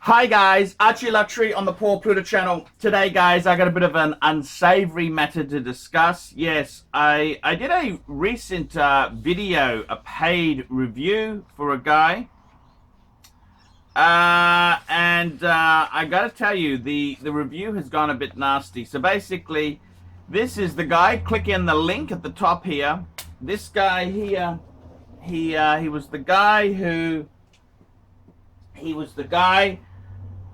Hi guys, ArchieLuxury on the Paul Pluto channel. Today guys, I got a bit of an unsavory matter to discuss. Yes, I did a recent video, a paid review for a guy. I gotta tell you, the review has gone a bit nasty. So basically, this is the guy. Click in the link at the top here. This guy here, he was the guy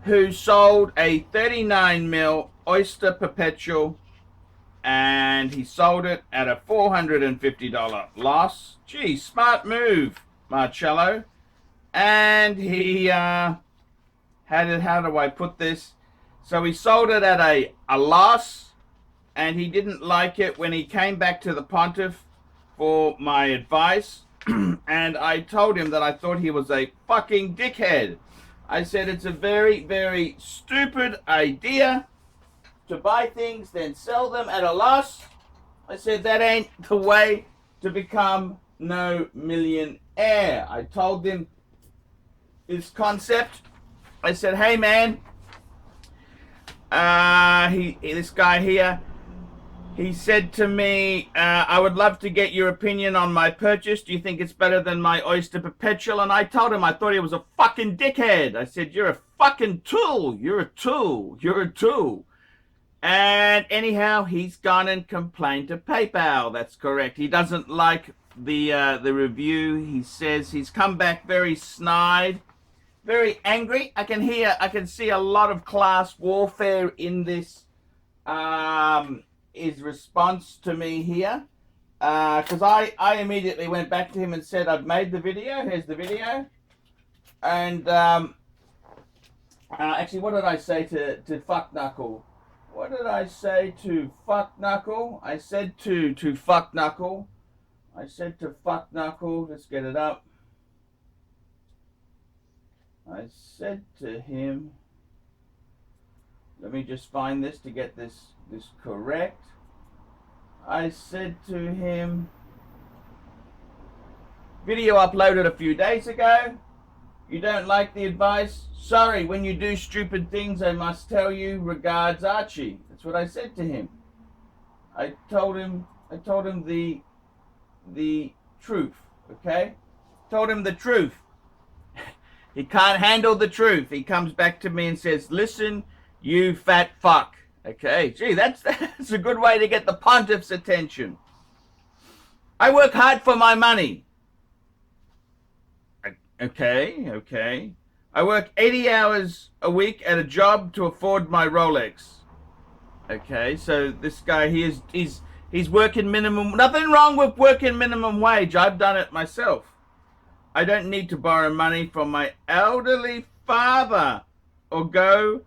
who sold a 39mm Oyster Perpetual, and he sold it at a $450 loss. Gee, smart move, Marcello. And he how do I put this? So he sold it at a loss, and he didn't like it when he came back to the Pontiff for my advice. And I told him that I thought he was a fucking dickhead. I said it's a very, very stupid idea to buy things, then sell them at a loss. I said that ain't the way to become no millionaire. I told him this concept. I said, hey man, this guy here, he said to me, I would love to get your opinion on my purchase. Do you think it's better than my Oyster Perpetual? And I told him I thought he was a fucking dickhead. I said, you're a fucking tool. You're a tool. You're a tool. And anyhow, he's gone and complained to PayPal. That's correct. He doesn't like the review. He says he's come back very snide, very angry. I can see a lot of class warfare in this. His response to me here, because I immediately went back to him and said I've made the video. Here's the video. And actually, what did I say to Fuck Knuckle? What did I say to Fuck Knuckle? I said to Fuck Knuckle. I said to Fuck Knuckle. Let's get it up. I said to him. Let me just find this to get this correct. I said to him, video uploaded a few days ago. You don't like the advice? Sorry, when you do stupid things, I must tell you. Regards, Archie. That's what I said to him. I told him the truth, okay? Told him the truth. He can't handle the truth. He comes back to me and says, listen, you fat fuck. Okay, gee, that's a good way to get the Pontiff's attention. I work hard for my money. Okay. I work 80 hours a week at a job to afford my Rolex. Okay, so this guy, he's working minimum. Nothing wrong with working minimum wage. I've done it myself. I don't need to borrow money from my elderly father or go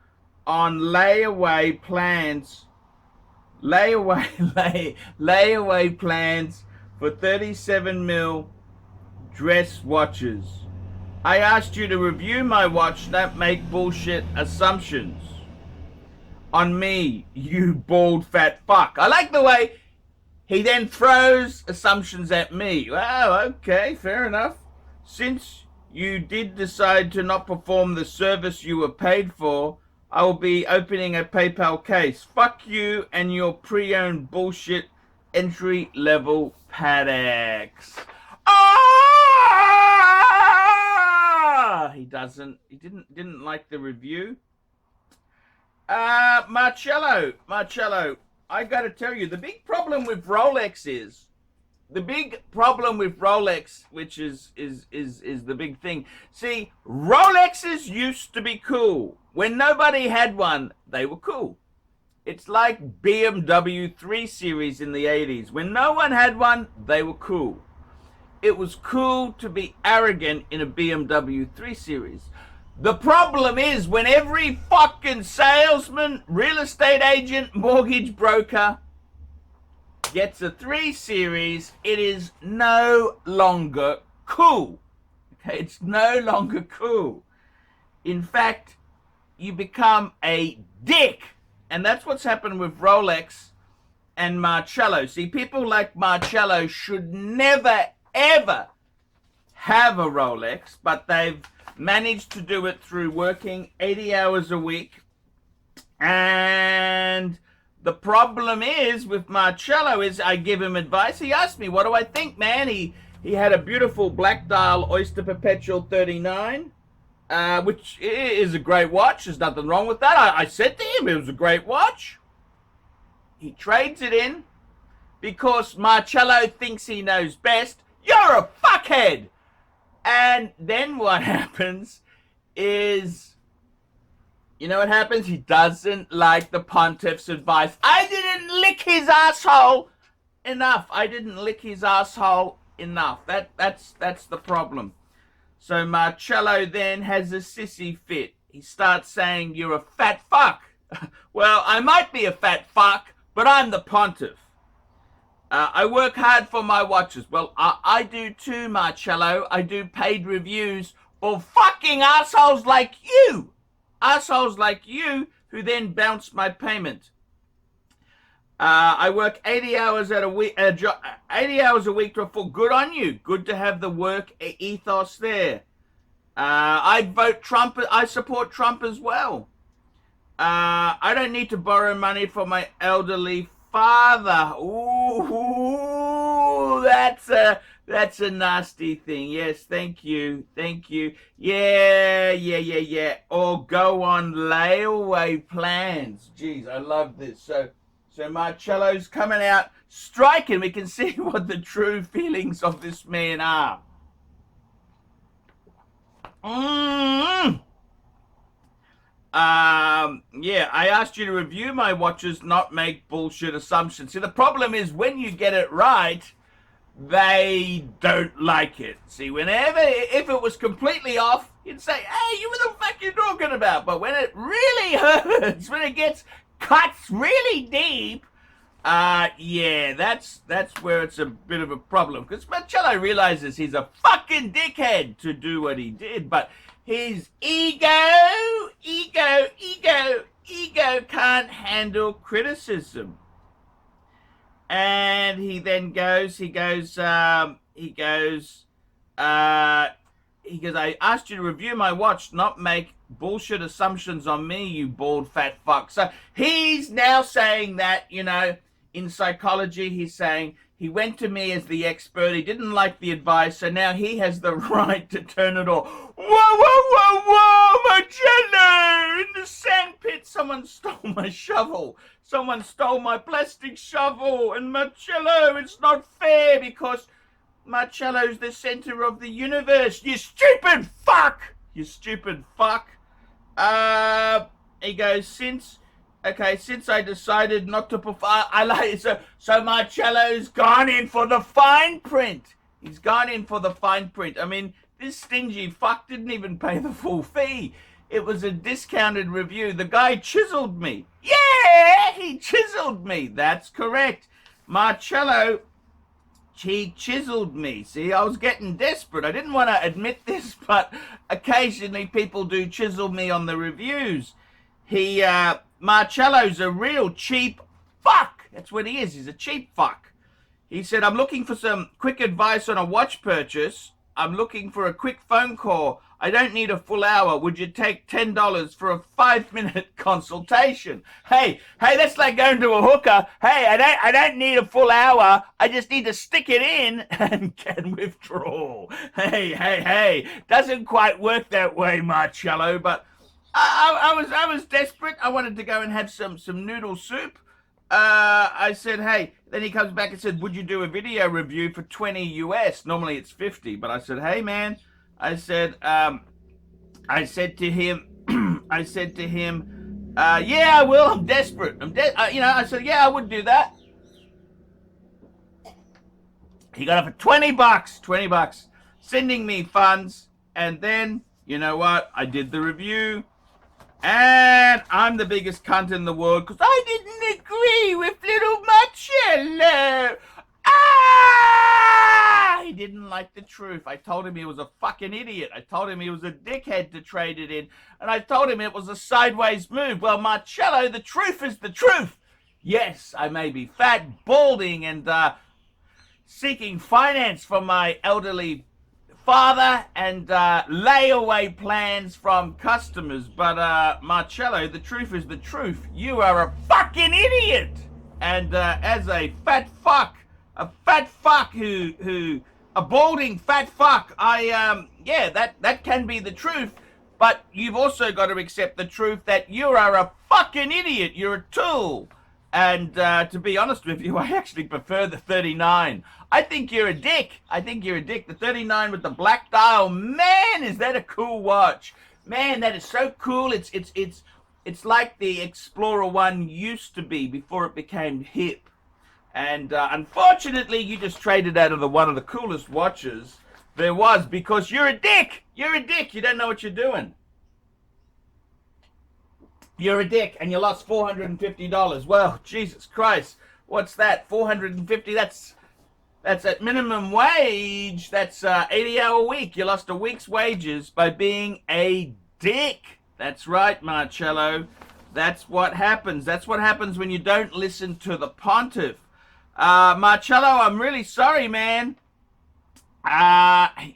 on layaway plans for 37mm dress watches. I asked you to review my watch, not make bullshit assumptions on me, you bald fat fuck. I like the way he then throws assumptions at me. Wow, okay, fair enough. Since you did decide to not perform the service you were paid for, I will be opening a PayPal case. Fuck you and your pre-owned bullshit entry-level Paddocks. Ah! He didn't like the review. Marcello, I gotta tell you, the big problem with Rolex is, which is the big thing. See, Rolexes used to be cool. When nobody had one, they were cool. It's like BMW 3 Series in the 80s. When no one had one, they were cool. It was cool to be arrogant in a BMW 3 Series. The problem is when every fucking salesman, real estate agent, mortgage broker gets a 3 Series, it is no longer cool. Okay, it's no longer cool. In fact, you become a dick. And that's what's happened with Rolex and Marcello. See, people like Marcello should never, ever have a Rolex, but they've managed to do it through working 80 hours a week. And the problem is with Marcello is I give him advice. He asked me, what do I think, man? He had a beautiful black dial Oyster Perpetual 39, which is a great watch. There's nothing wrong with that. I said to him it was a great watch. He trades it in because Marcello thinks he knows best. You're a fuckhead. And then what happens is, you know what happens? He doesn't like the pontiff's advice. I didn't lick his asshole enough. I didn't lick his asshole enough. That's the problem. So Marcello then has a sissy fit. He starts saying, you're a fat fuck. Well, I might be a fat fuck, but I'm the pontiff. I work hard for my watches. Well, I do too, Marcello. I do paid reviews for fucking assholes like you. Assholes like you who then bounce my payment. I work 80 hours a week. 80 hours a week for good on you. Good to have the work ethos there. I vote Trump. I support Trump as well. I don't need to borrow money from my elderly father. Ooh, that's a nasty thing. Yes, thank you. Yeah. Or go on layaway plans. Jeez, I love this. So Marcello's coming out striking. We can see what the true feelings of this man are. Yeah, I asked you to review my watches, not make bullshit assumptions. See, the problem is when you get it right, they don't like it. See, if it was completely off, you'd say, hey, what the fuck you talking about? But when it really hurts, when it cuts really deep, yeah, that's where it's a bit of a problem. Because Marcello realizes he's a fucking dickhead to do what he did, but his ego can't handle criticism. And he then goes, I asked you to review my watch, not make bullshit assumptions on me, you bald fat fuck. So he's now saying that, in psychology, he's saying he went to me as the expert. He didn't like the advice, so now he has the right to turn it off. Whoa, Marcello! In the sandpit, someone stole my shovel. Someone stole my plastic shovel. And Marcello, it's not fair because Marcello's the center of the universe. You stupid fuck! You stupid fuck. He goes, since I decided not to perform, so Marcello's gone in for the fine print. He's gone in for the fine print. I mean, this stingy fuck didn't even pay the full fee. It was a discounted review. The guy chiseled me. Yeah, he chiseled me. That's correct. Marcello, he chiseled me. See, I was getting desperate. I didn't want to admit this, but occasionally people do chisel me on the reviews. Marcello's a real cheap fuck. That's what he is. He's a cheap fuck. He said, I'm looking for some quick advice on a watch purchase. I'm looking for a quick phone call. I don't need a full hour. Would you take $10 for a 5-minute consultation? Hey, that's like going to a hooker. Hey, I don't need a full hour. I just need to stick it in and can withdraw. Hey. Doesn't quite work that way, Marcello, but I was desperate. I wanted to go and have some noodle soup. I said, hey. Then he comes back and said, would you do a video review for 20 US? Normally it's 50, but I said, hey man. I said to him, yeah, I will. I'm desperate. I said, yeah, I would do that. He got it for $20, sending me funds. And then, you know what? I did the review. And I'm the biggest cunt in the world because I didn't agree with little Marcello. He didn't like the truth. I told him he was a fucking idiot. I told him he was a dickhead to trade it in. And I told him it was a sideways move. Well, Marcello, the truth is the truth. Yes, I may be fat, balding, and seeking finance from my elderly father and layaway plans from customers. But Marcello, the truth is the truth. You are a fucking idiot. And as a fat fuck who a balding fat fuck, yeah, that can be the truth. But you've also got to accept the truth that you are a fucking idiot. You're a tool. And to be honest with you, I actually prefer the 39. I think you're a dick. The 39 with the black dial. Man, is that a cool watch. Man, that is so cool. It's like the Explorer 1 used to be before it became hip. And unfortunately, you just traded out of one of the coolest watches there was because you're a dick. You're a dick. You don't know what you're doing. You're a dick, and you lost $450. Well, Jesus Christ, what's that? $450. That's at minimum wage. That's 80-hour week. You lost a week's wages by being a dick. That's right, Marcello. That's what happens. That's what happens when you don't listen to the pontiff. Marcello, I'm really sorry, man.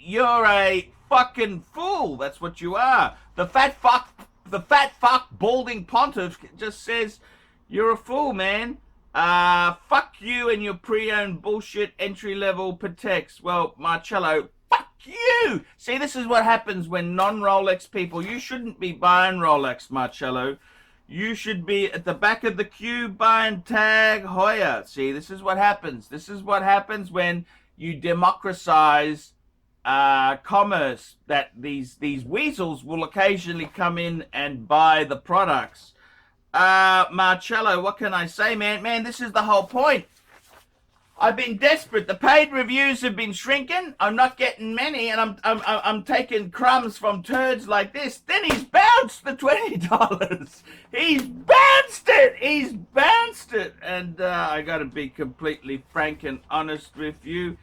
You're a fucking fool. That's what you are. The fat fuck balding pontiff just says you're a fool, man. Fuck you and your pre-owned bullshit entry-level Pateks. Well, Marcello, fuck you. See, this is what happens when non-Rolex people, you shouldn't be buying Rolex, Marcello. You should be at the back of the queue buying Tag Heuer. See, this is what happens. This is what happens when you democratize commerce, that these weasels will occasionally come in and buy the products. Marcello, what can I say, man? Man, this is the whole point. I've been desperate. The paid reviews have been shrinking. I'm not getting many, and I'm taking crumbs from turds like this. Then he's bounced the $20. He's bounced it. He's bounced it. And I got to be completely frank and honest with you.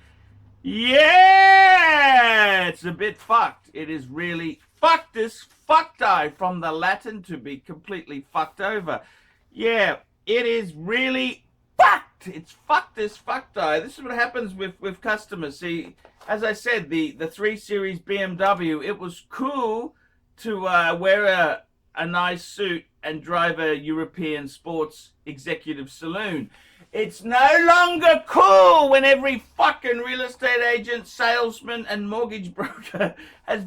Yeah, it's a bit fucked. It is really fucked. Fucked from the Latin to be completely fucked over. Yeah, it is really fucked. It's fucked. This is what happens with customers. See, as I said, the 3 Series BMW, it was cool to wear a nice suit and drive a European sports executive saloon. It's no longer cool when every fucking real estate agent, salesman, and mortgage broker has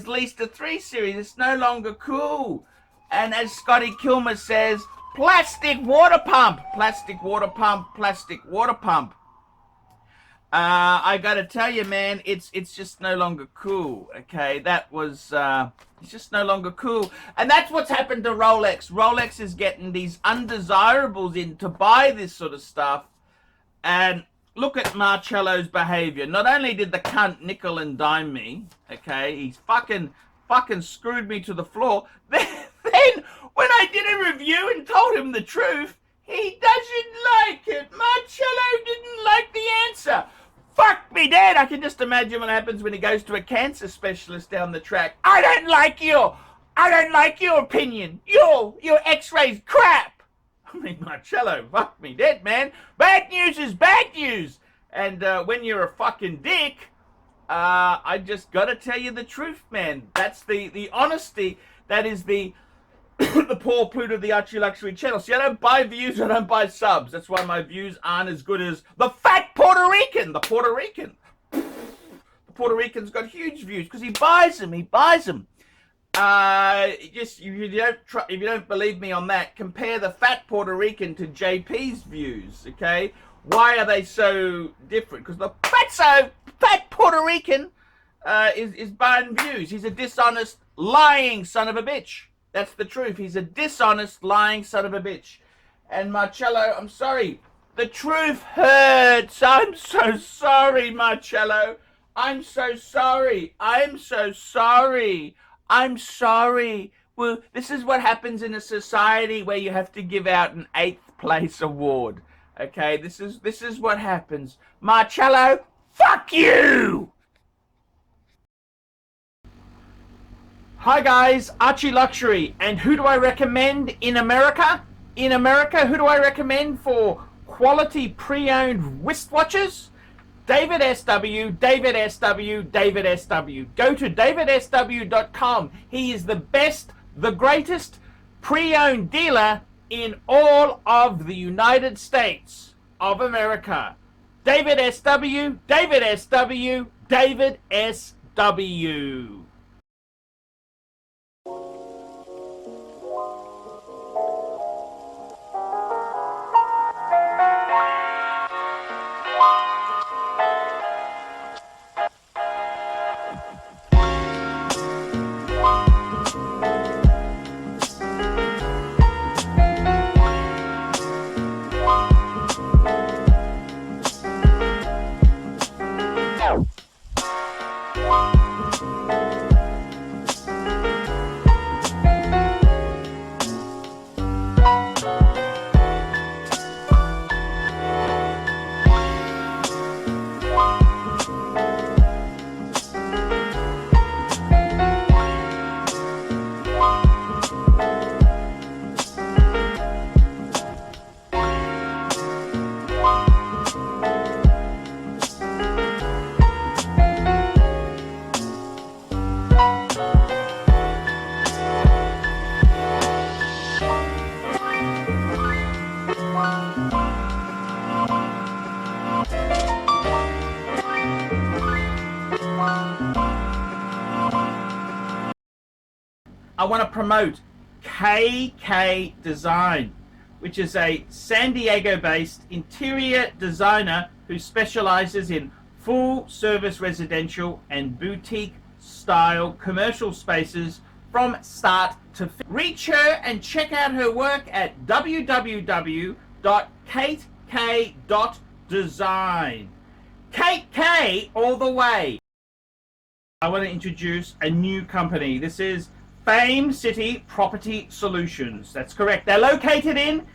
leased a 3 Series. It's no longer cool. And as Scotty Kilmer says, plastic water pump. I gotta tell you, man, it's just no longer cool. Okay, that was it's just no longer cool, and that's what's happened to Rolex. Rolex is getting these undesirables in to buy this sort of stuff, and look at Marcello's behavior. Not only did the cunt nickel and dime me, okay, he's fucking screwed me to the floor. Then when I did a review and told him the truth, he doesn't like it. Marcello didn't like the answer. Fuck me dead. I can just imagine what happens when he goes to a cancer specialist down the track. I don't like your opinion. Your x-ray's crap. I mean, Marcello, fuck me dead, man. Bad news is bad news. And when you're a fucking dick, I just gotta tell you the truth, man. That's the honesty. That is the the poor Pluto of the ArchieLuxury channel. See, I don't buy views, I don't buy subs. That's why my views aren't as good as the fat Puerto Rican. The Puerto Rican's got huge views because he buys them. Just if you don't believe me on that, compare the fat Puerto Rican to JP's views. Okay, why are they so different? Because the fat Puerto Rican is buying views. He's a dishonest, lying son of a bitch. That's the truth. He's a dishonest, lying son of a bitch. And Marcello, I'm sorry. The truth hurts. I'm so sorry, Marcello. I'm so sorry. Well, this is what happens in a society where you have to give out an 8th place award. Okay, this is what happens. Marcello, fuck you! Hi guys, ArchieLuxury, and who do I recommend in America? Who do I recommend for quality pre-owned wristwatches? David SW, David SW, David SW. Go to davidsw.com. He is the best, the greatest pre-owned dealer in all of the United States of America. David SW, David SW, David SW. I want to promote KK Design, which is a San Diego-based interior designer who specializes in full-service residential and boutique-style commercial spaces from start to finish. Reach her and check out her work at www.katek.design. Kate K all the way. I want to introduce a new company. This is Fame City Property Solutions. That's correct. They're located in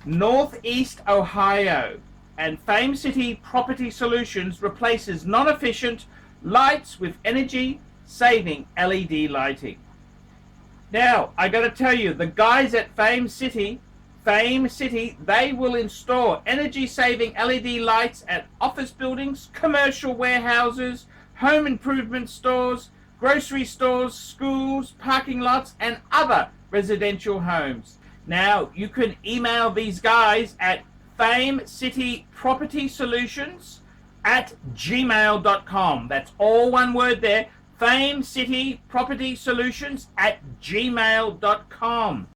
Northeast Ohio. And Fame City Property Solutions replaces non-efficient lights with energy-saving LED lighting. Now, I got to tell you, the guys at Fame City, they will install energy-saving LED lights at office buildings, commercial warehouses, home improvement stores, grocery stores, schools, parking lots, and other residential homes. Now, you can email these guys at famecitypropertysolutions@gmail.com. That's all one word there, famecitypropertysolutions@gmail.com.